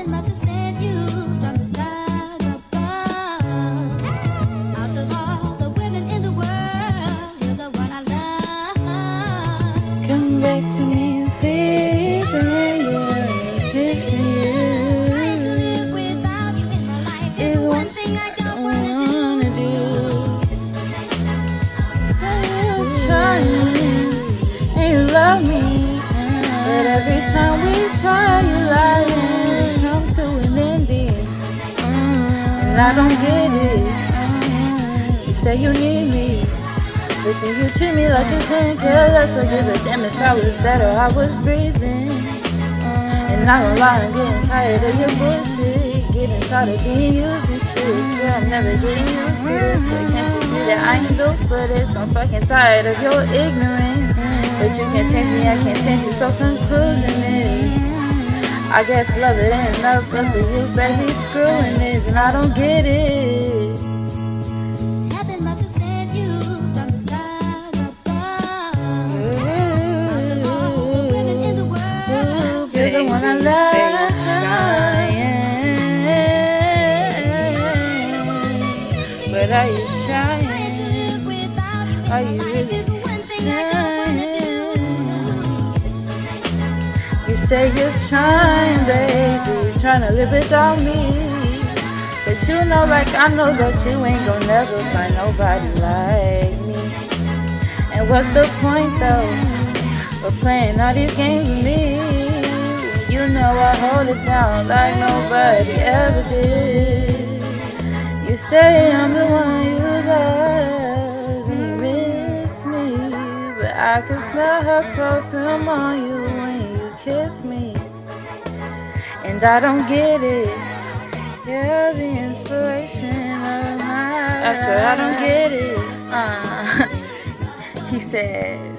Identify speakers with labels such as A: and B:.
A: Heaven must have sent you from the stars above. Out of all the women in the world, you're the one I love.
B: Come back to me, please, and you're missing you.
A: Trying to live without you in my life is one thing I don't wanna do.
B: Say you're trying, and you love me, but every time we try, you lying. Come to an ending, and I don't get it. You say you need me, but then you treat me like you couldn't care less or give a damn if I was dead or I was breathing. And I don't lie, I'm getting tired of your bullshit, getting tired of being used and shit. Swear I'm never getting used to this, but can't you see that I ain't built for this? I'm fucking tired of your ignorance, but you can't change me, I can't change you. So conclusion is, I guess love it ain't enough, but for you, baby, screwing this, and I don't get it.
A: Heaven must have sent you from the stars above.
B: You're the one I love. But are you trying? Are you really trying? You say you're trying, baby, trying to live without me. But you know, like I know that you ain't gon' never find nobody like me. And what's the point though of playing all these games with me? When you know I hold it down like nobody ever did. You say I'm the one you love and miss me, but I can smell her perfume on you when you kiss me. And I don't get it. You're the inspiration of my life. I swear I don't get it. He said